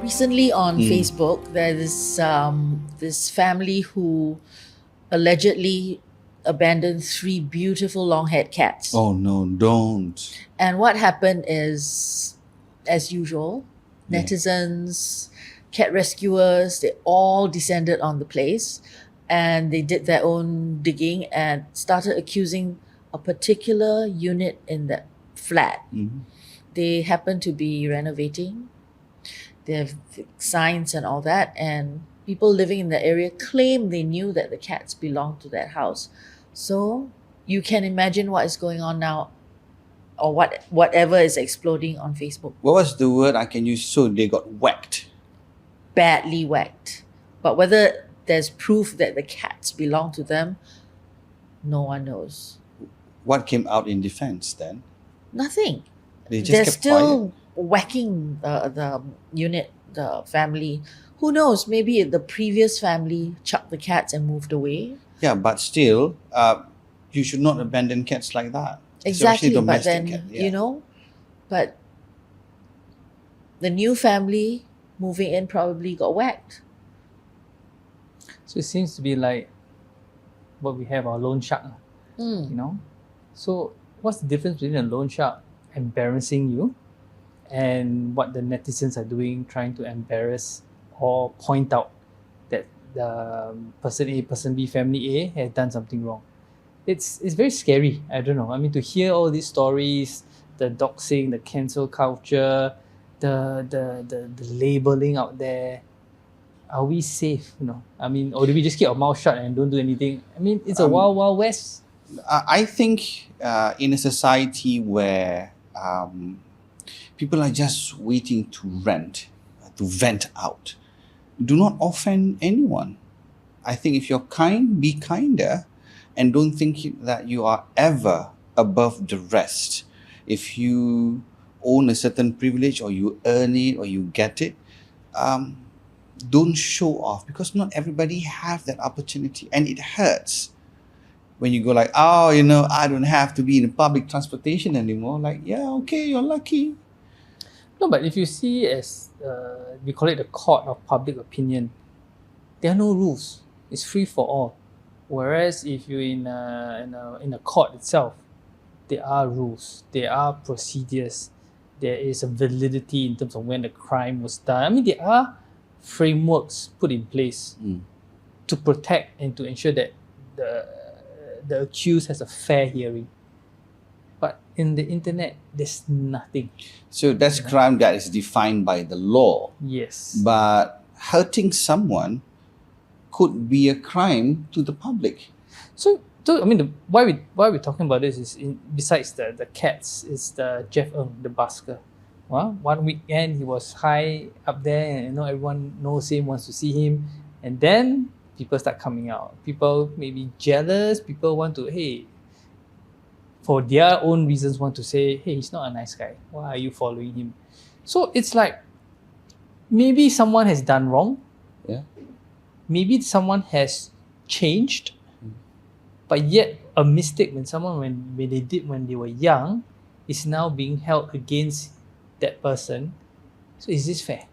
Recently on Facebook, there's this family who allegedly abandoned 3 beautiful long-haired cats. Oh no, don't. And what happened is, as usual, Yeah. netizens, cat rescuers, they all descended on the place and they did their own digging and started accusing a particular unit in that flat. They happen to be renovating. They have signs and all that, and people living in the area claim they knew that the cats belonged to that house. So you can imagine what is going on now, or whatever is exploding on Facebook. What was the word I can use? So they got whacked. Badly whacked. But whether there's proof that the cats belong to them, no one knows. What came out in defense then? Nothing. They just They're kept still quiet. whacking the unit, the family. Who knows? Maybe the previous family chucked the cats and moved away. Yeah, but still, you should not abandon cats like that. Exactly, Especially but domestic then, cat. Yeah. but the new family moving in probably got whacked. So it seems to be like what we have, our loan shark, Mm. you know. So what's the difference between a loan shark embarrassing you and what the netizens are doing, trying to embarrass or point out that the person A, person B, family A has done something wrong? It's very scary. I don't know. I mean, to hear all these stories, the doxing, the cancel culture, the labeling out there. Are we safe? I mean, or do we just keep our mouth shut and don't do anything? I mean, it's a wild, wild west. I think in a society where people are just waiting to vent out, do not offend anyone. I think if you're kind, be kinder, and don't think that you are ever above the rest. If you own a certain privilege, or you earn it, or you get it, don't show off, because not everybody have that opportunity, and it hurts when you go like, oh, I don't have to be in public transportation anymore. Like, yeah, okay, you're lucky. No, but if you see as we call it the court of public opinion, there are no rules. It's free for all. Whereas if you're in a court itself, there are rules, there are procedures, there is a validity in terms of when the crime was done. I mean, there are frameworks put in place to protect and to ensure that the accused has a fair hearing. But in the internet, there's nothing. So that's crime that is defined by the law. Yes. But hurting someone could be a crime to the public. So I mean, why we're talking about this is, besides the cats, is the Jeff Ng, the busker. Well, one weekend he was high up there, and everyone knows him, wants to see him, and then people start coming out. People may be jealous. People want to, for their own reasons, want to say, hey, he's not a nice guy. Why are you following him? So it's like maybe someone has done wrong. Yeah. Maybe someone has changed, but yet a mistake when they did when they were young is now being held against that person. So is this fair?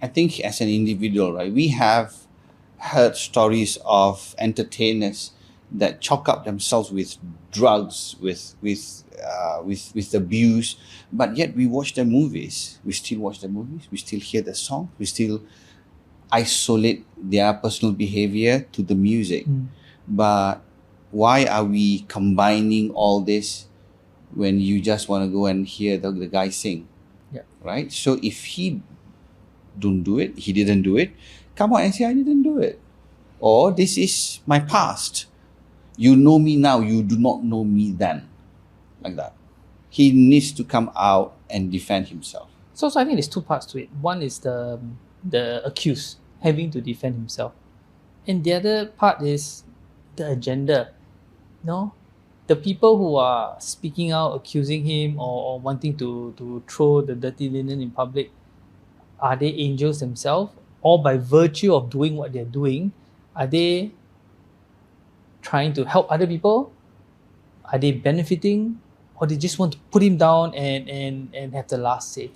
I think as an individual, right, we have heard stories of entertainers that chalk up themselves with drugs, with abuse, but yet we watch their movies. We still watch their movies. We still hear the song. We still isolate their personal behavior to the music. But why are we combining all this when you just want to go and hear the guy sing? Yeah. Right? So if he didn't do it, come out and say, I didn't do it. Or this is my past. You know me now, you do not know me then. Like that. He needs to come out and defend himself. So I think there's two parts to it. One is the accused having to defend himself, and the other part is the agenda. The people who are speaking out, accusing him, or wanting to throw the dirty linen in public, are they angels themselves? Or by virtue of doing what they're doing, are they trying to help other people? Are they benefiting? Or they just want to put him down and have the last say?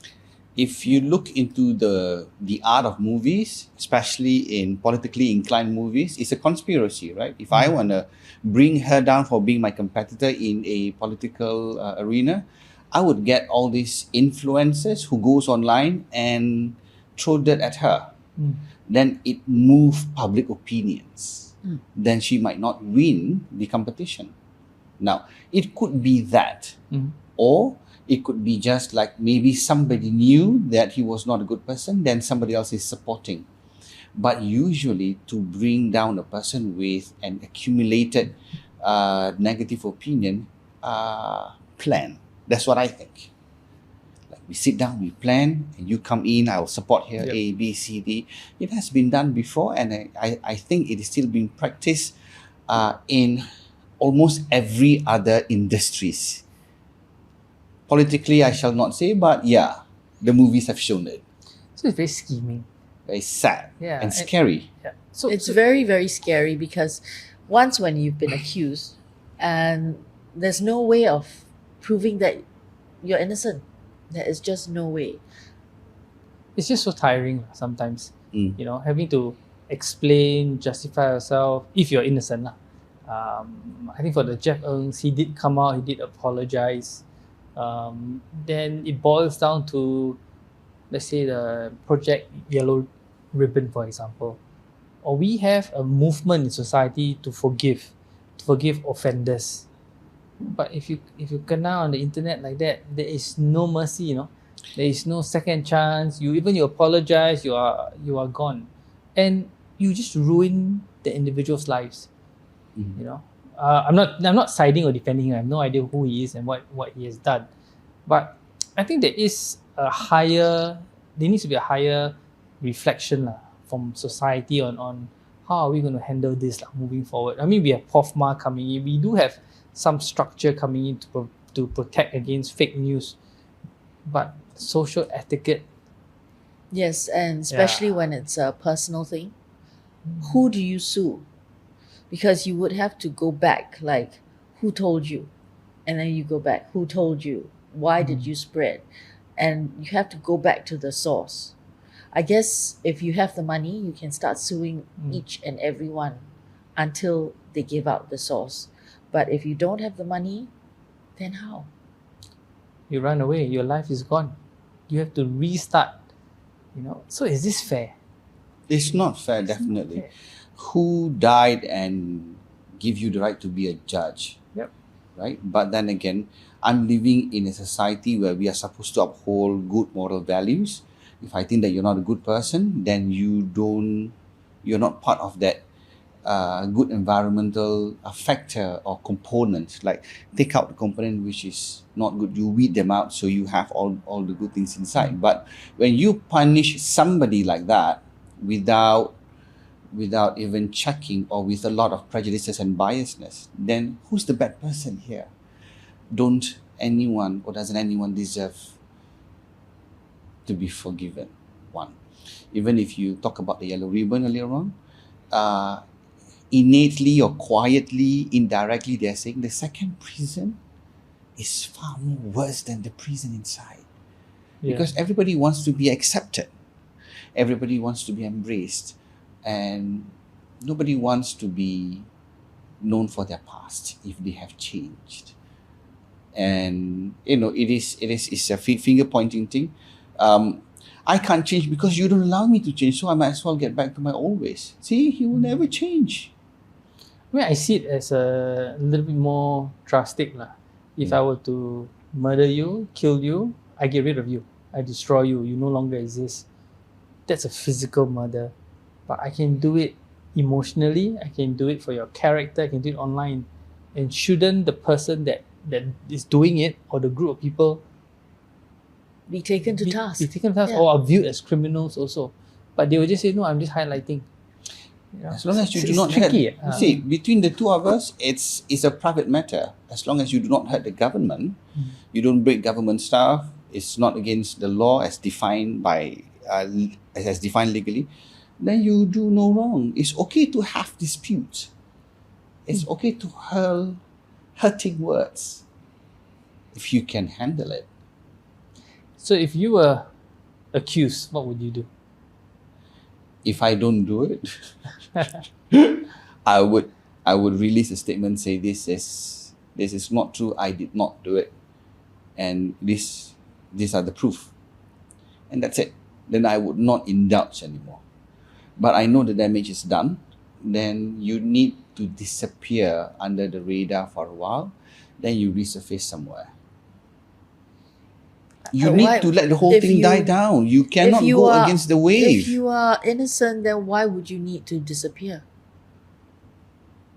if you look into the art of movies, especially in politically inclined movies, it's a conspiracy, right? If I want to bring her down for being my competitor in a political arena, I would get all these influencers who goes online and throw dirt at her. Then it move public opinions. Then she might not win the competition. Now, it could be that, or it could be just like maybe somebody knew that he was not a good person, then somebody else is supporting. But usually, to bring down a person with an accumulated negative opinion, plan. That's what I think. Like we sit down, we plan, and you come in, I'll support here, Yep. A, B, C, D. It has been done before, and I think it is still being practiced in almost every other industries. Politically, I shall not say, but yeah, the movies have shown it. So it's very scheming. Very sad Yeah, and scary. Yeah. So It's very, very scary because once when you've been accused and there's no way of proving that you're innocent, there is just no way. it's just so tiring sometimes. Mm. You know, having to explain, justify yourself if you're innocent lah. I think for the Jeff Ngs, he did come out, he did apologize. Then it boils down to, let's say, the Project Yellow Ribbon, for example. Or we have a movement in society to forgive offenders. But if you kena on the internet like that, there is no mercy, you know. There is no second chance. You apologize, you are gone, and you just ruin the individual's lives. You know, I'm not siding or defending him. I have no idea who he is and what he has done, but I think there needs to be a higher reflection from society on how are we going to handle this moving forward. I mean, we have POFMA coming in. We do have some structure coming in to protect against fake news, but social etiquette. Yes, and especially when it's a personal thing. Who do you sue? Because you would have to go back, like, who told you? And then you go back, who told you? Why did you spread? And you have to go back to the source. I guess if you have the money, you can start suing each and every one until they give out the source. But if you don't have the money, then how? You run away, your life is gone. You have to restart. You know, so is this fair? It's not fair, definitely. fair. Who died and give you the right to be a judge? Yep. Right? But then again, I'm living in a society where we are supposed to uphold good moral values. If I think that you're not a good person, then you're not part of that good environmental factor or component. Like, take out the component which is not good, you weed them out so you have all the good things inside. But when you punish somebody like that without even checking, or with a lot of prejudices and biasness, then who's the bad person here? Doesn't anyone deserve to be forgiven? One. Even if you talk about the yellow ribbon earlier on, innately or quietly, indirectly, they're saying the second prison is far more worse than the prison inside. Yeah. Because everybody wants to be accepted. Everybody wants to be embraced. And nobody wants to be known for their past if they have changed. And it's a finger pointing thing. I can't change because you don't allow me to change, so I might as well get back to my old ways. See, he will never change. I mean, I see it as a little bit more drastic lah. If I were to murder you, kill you, I get rid of you. I destroy you. You no longer exist. That's a physical murder. But I can do it emotionally. I can do it for your character. I can do it online. And shouldn't the person that is doing it, or the group of people, Be taken to task. be taken to task, Yeah. or are viewed as criminals also? But they will just say, no, I'm just highlighting. You know, As long as you do it's not hurt, tricky. you see, between the two of us, it's a private matter. As long as you do not hurt the government, you don't break government stuff. It's not against the law as defined as defined legally. Then you do no wrong. It's okay to have disputes. It's okay to hurl hurting words if you can handle it. So if you were accused, what would you do? If I don't do it, I would release a statement, say this is not true. I did not do it, and these are the proof, and that's it. Then I would not indulge anymore. But I know the damage is done. Then you need to disappear under the radar for a while. Then you resurface somewhere. You need Why- to let the whole if thing you- die down. You cannot you go are- against the wave. If you are innocent, then why would you need to disappear?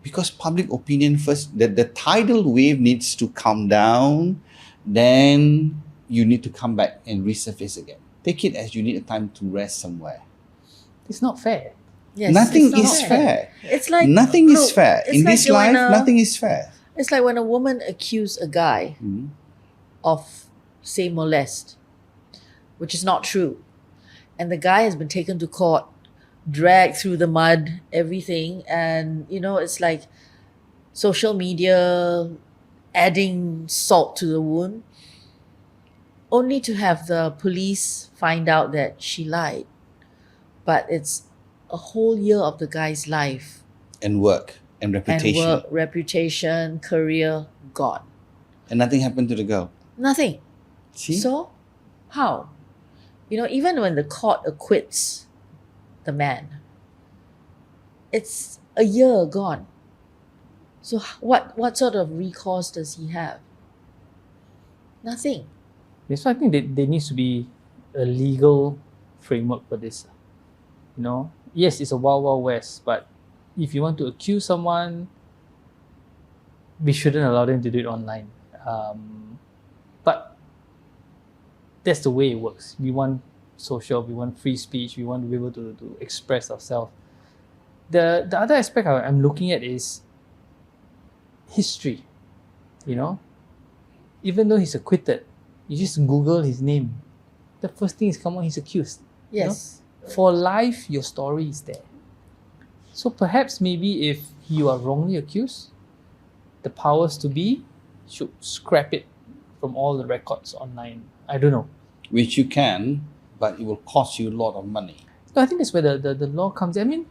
Because public opinion first, the tidal wave needs to come down, then you need to come back and resurface again. Take it as you need a time to rest somewhere. It's not fair. Yes, Nothing it's not is fair. It's like Nothing is look, fair. it's In like this when life, nothing is fair. It's like when a woman accused a guy of, say, molest, which is not true, and the guy has been taken to court, dragged through the mud, everything, and it's like social media adding salt to the wound, only to have the police find out that she lied. But it's a whole year of the guy's life And work and reputation. and work, reputation, career gone. And nothing happened to the girl. Nothing. See? So, how? Even when the court acquits the man, it's a year gone. So what sort of recourse does he have? Nothing. That's why I think there needs to be a legal framework for this. Yes, it's a wild, wild west, but if you want to accuse someone, we shouldn't allow them to do it online. But that's the way it works. We want social, we want free speech, we want to be able to express ourselves. The other aspect I'm looking at is history. Even though he's acquitted, you just Google his name. The first thing is come on, he's accused. Yes. For life, your story is there. So perhaps maybe if you are wrongly accused, the powers to be should scrap it from all the records online. I don't know. Which you can, but it will cost you a lot of money. No, I think that's where the law comes in. I mean,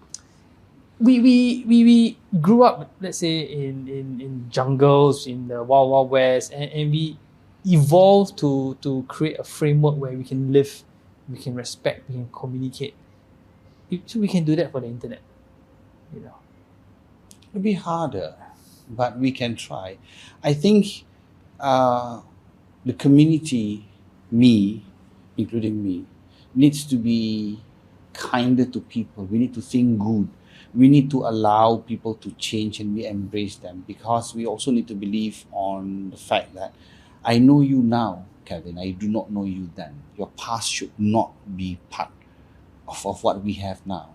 we grew up, let's say, in jungles, in the wild, wild west, and we evolved to create a framework where we can live, we can respect, we can communicate. So we can do that for the internet. It'll be harder, but we can try. I think the community, me, including me, needs to be kinder to people. We need to think good. We need to allow people to change and we embrace them, because we also need to believe on the fact that I know you now, Kevin. I do not know you then. Your past should not be part of what we have now,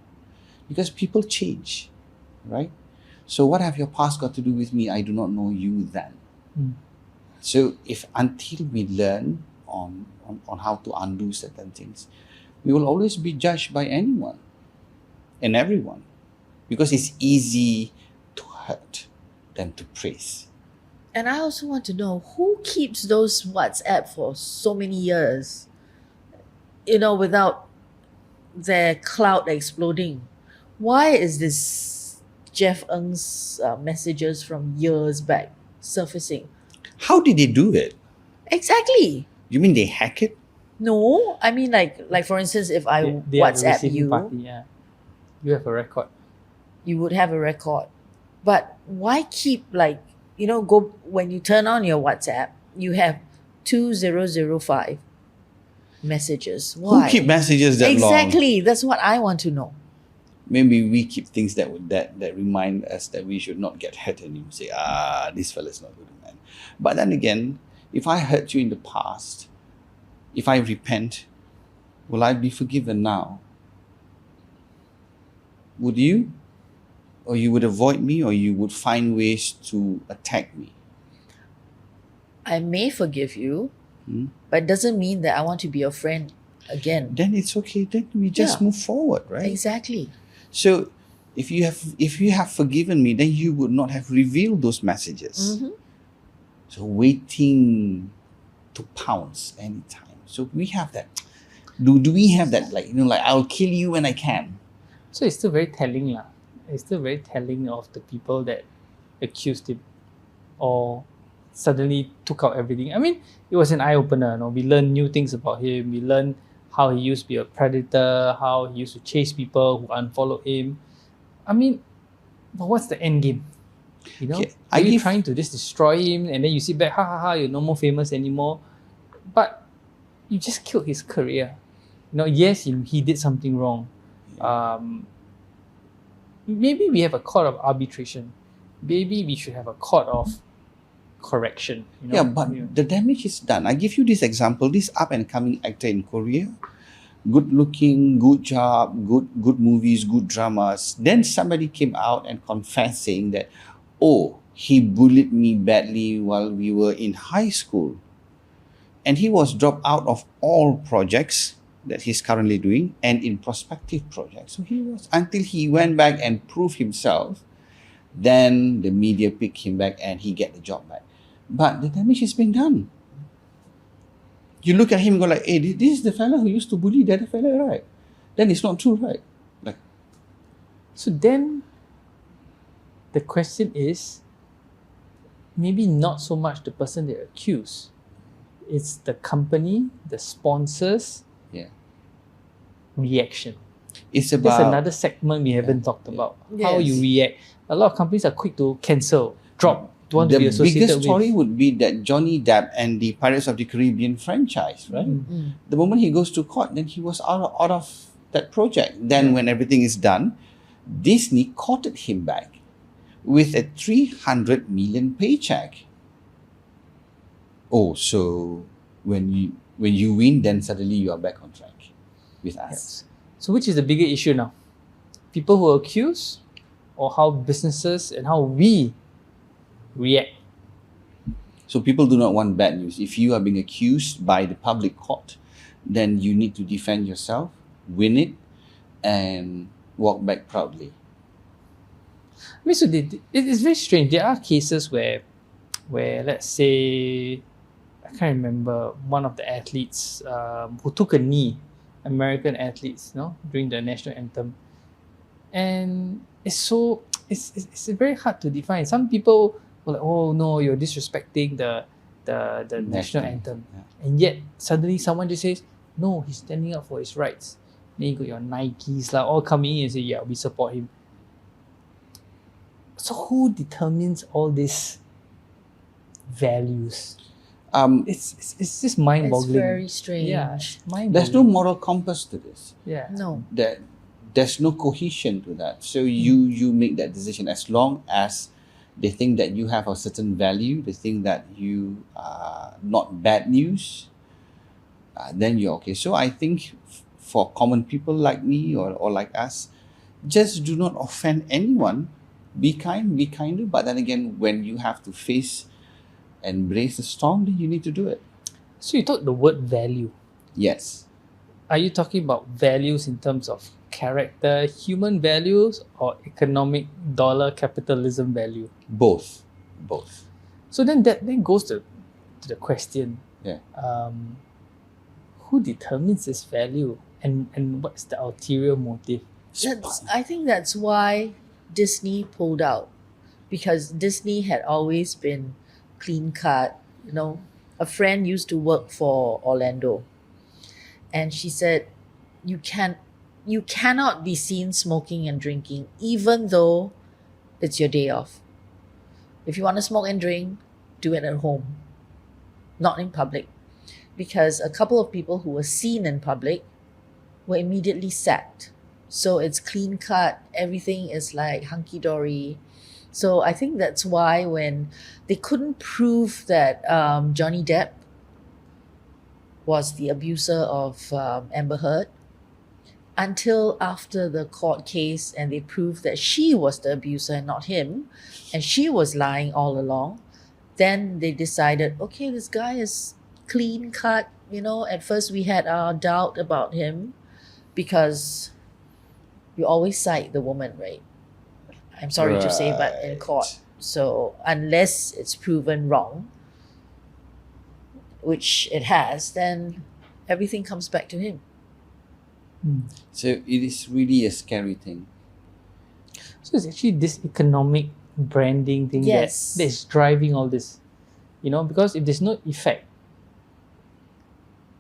because people change, right? So what have your past got to do with me? I do not know you then. So until we learn on how to undo certain things, we will always be judged by anyone and everyone, because it's easy to hurt than to praise. And I also want to know who keeps those WhatsApp for so many years, without their cloud exploding. Why is this Jeff Ng's messages from years back surfacing? How did they do it? Exactly. You mean they hack it? No, I mean like for instance, if I They are the WhatsApp receiving you, party, yeah. You have a record. you would have a record. But why keep go when you turn on your WhatsApp, you have 2005 messages. Why? Who keep messages that long? Exactly. That's what I want to know. Maybe we keep things that remind us that we should not get hurt anymore. Say, this fella's not good, man. But then again, if I hurt you in the past, if I repent, will I be forgiven now? Would you? Or you would avoid me, or you would find ways to attack me? I may forgive you, but it doesn't mean that I want to be your friend again. Then it's okay. Then we just Yeah. move forward, right? Exactly. So if you have forgiven me, then you would not have revealed those messages. Mhm. So waiting to pounce anytime. So we have that. Do we have that, like, like, I'll kill you when I can? So it's still very telling lah. It's still very telling of the people that accused him or suddenly took out everything. I mean, it was an eye opener. We learned new things about him. We learned how he used to be a predator, how he used to chase people who unfollowed him. I mean, but what's the end game? Okay, Are you trying to just destroy him and then you sit back, ha ha ha, you're no more famous anymore? But you just killed his career. Yes, he did something wrong. Maybe we have a court of arbitration. Maybe we should have a court of correction. Yeah, but the damage is done. I give you this example. This up and coming actor in Korea, good looking, good job, good movies, good dramas. Then somebody came out and confessed, saying that, oh, he bullied me badly while we were in high school. And he was dropped out of all projects that he's currently doing and in prospective projects. So he was, until he went back and proved himself, then the media picked him back and he get the job back. But the damage has been done. You look at him and go like, hey, this is the fella who used to bully the other fella, right? Then it's not true, right? Like, so then the question is, maybe not so much the person they accuse. It's the company, the sponsors, yeah. reaction. It's There's about another segment we haven't talked about. How you Yes. react. A lot of companies are quick to cancel, drop, don't want to be the associated biggest story with. would be that Johnny Depp and the Pirates of the Caribbean franchise, right? The moment he goes to court, then he was out of that project. Then when everything is done, Disney courted him back with a 300 million paycheck. Oh, so when you win, then suddenly you are back on track with us. Yes. So which is the bigger issue now? People who accuse, or how businesses and how we react? So people do not want bad news. If you are being accused by the public court, then you need to defend yourself, win it, and walk back proudly. I mean, so it's very strange. There are cases where let's say, I can't remember, one of the athletes who took a knee, American athletes, during the national anthem, and it's very hard to define. Some people were like, oh no, you're disrespecting the national anthem, and yet suddenly someone just says, no, he's standing up for his rights. Then you got your Nikes all coming in and say, yeah, we support him. So who determines all these values? It's just mind-boggling. It's very strange. Yeah, mind-boggling. There's no moral compass to this. Yeah. No. There's no cohesion to that. So you make that decision as long as they think that you have a certain value, they think that you are not bad news, then you're okay. So I think for common people like me or like us, just do not offend anyone. Be kind, be kinder. But then again, when you have to face and brace the storm, then you need to do it. So you talk the word value. Yes. Are you talking about values in terms of character, human values, or economic dollar capitalism value? Both. So then that goes to the question. Yeah. Who determines this value, and what's the ulterior motive? I think that's why Disney pulled out, because Disney had always been clean cut. A friend used to work for Orlando, and she said, you cannot be seen smoking and drinking, even though it's your day off. If you want to smoke and drink, do it at home, not in public, because a couple of people who were seen in public were immediately sacked. So it's clean cut, everything is like hunky-dory. So I think that's why when they couldn't prove that Johnny Depp was the abuser of Amber Heard, until after the court case and they proved that she was the abuser and not him, and she was lying all along, then they decided, okay, this guy is clean cut. At first we had our doubt about him, because you always cite the woman, right? I'm sorry to say, but in court. So unless it's proven wrong, which it has, then everything comes back to him. So it is really a scary thing. So it's actually this economic branding thing Yes. that is driving all this. Because if there's no effect,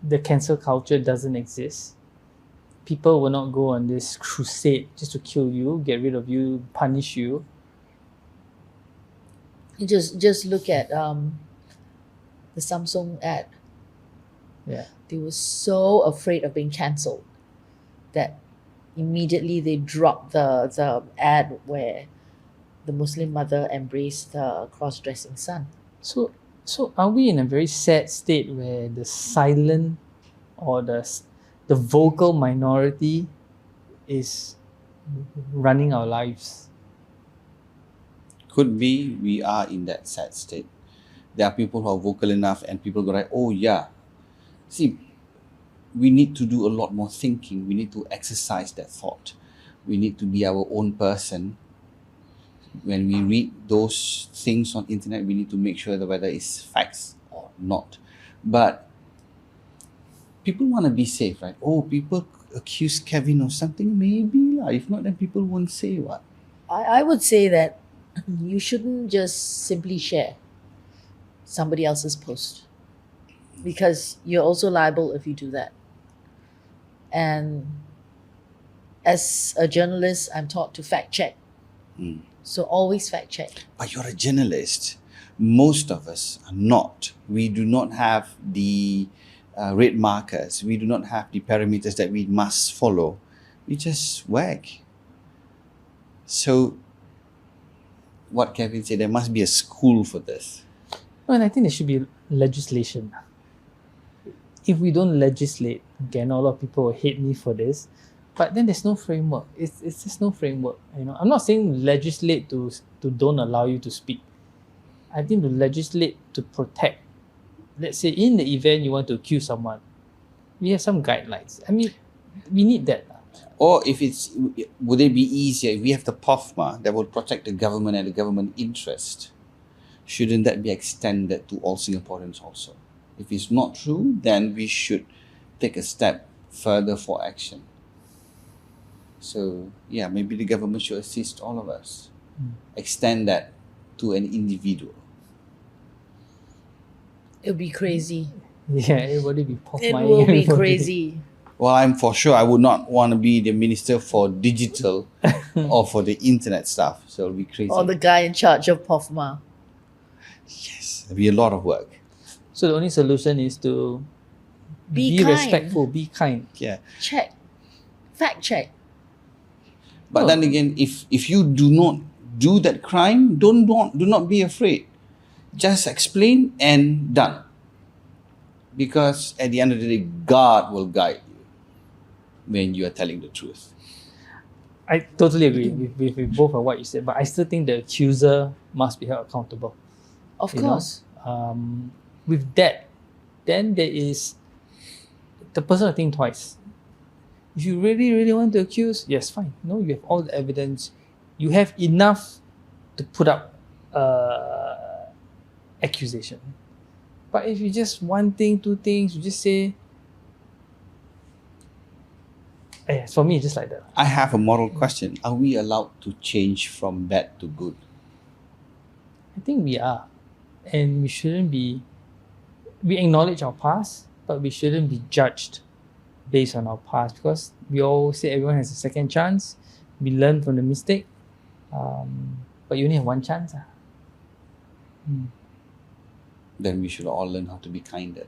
the cancel culture doesn't exist. People will not go on this crusade just to kill you, get rid of you, punish you. You just look at the Samsung ad. Yeah. They were so afraid of being cancelled that immediately they dropped the ad where the Muslim mother embraced the cross-dressing son. So are we in a very sad state where the silent or the vocal minority is running our lives? Could be we are in that sad state. There are people who are vocal enough and people go like, oh yeah. See, we need to do a lot more thinking. We need to exercise that thought. We need to be our own person. When we read those things on internet, we need to make sure that whether it's facts or not. But people want to be safe, right? Oh, people accuse Kevin of something, maybe lah. If not, then people won't say what. I would say that you shouldn't just simply share somebody else's post, because you're also liable if you do that. And as a journalist, I'm taught to fact check. So always fact check. But you're a journalist. Most of us are not. We do not have the red markers. We do not have the parameters that we must follow. We just whack. So, what Kevin said, there must be a school for this. And I think there should be legislation. If we don't legislate, again, a lot of people will hate me for this, but then there's no framework. It's just no framework. I'm not saying legislate to don't allow you to speak. I think to legislate to protect. Let's say in the event you want to accuse someone, we have some guidelines. I mean, we need that. Or would it be easier if we have the POFMA that will protect the government and the government interest? Shouldn't that be extended to all Singaporeans also? If it's not true, then we should take a step further for action. So, yeah, maybe the government should assist all of us. Extend that to an individual. It'll be crazy. Yeah, everybody be pop It mining will be everybody. crazy. Well, I'm for sure I would not want to be the minister for digital or for the internet stuff. So it'll be crazy. Or the guy in charge of POFMA. Yes, it'll be a lot of work. So the only solution is to Be be kind. respectful, be kind. Yeah. Check. Fact check. But then again, if you do not do that crime, do not be afraid. Just explain and done. Because at the end of the day, God will guide you when you are telling the truth. I totally agree with both of what you said, but I still think the accuser must be held accountable. Of you know. course. With that, then there is the person will think twice. If you really, really want to accuse, yes, fine. No, you have all the evidence. You have enough to put up accusation. But if you just one thing, two things, you just say, for me, it's just like that. I have a moral question. Are we allowed to change from bad to good? I think we are. And we shouldn't be, we acknowledge our past, but we shouldn't be judged based on our past, because we always say everyone has a second chance. We learn from the mistake, but you only have one chance. Then we should all learn how to be kinder.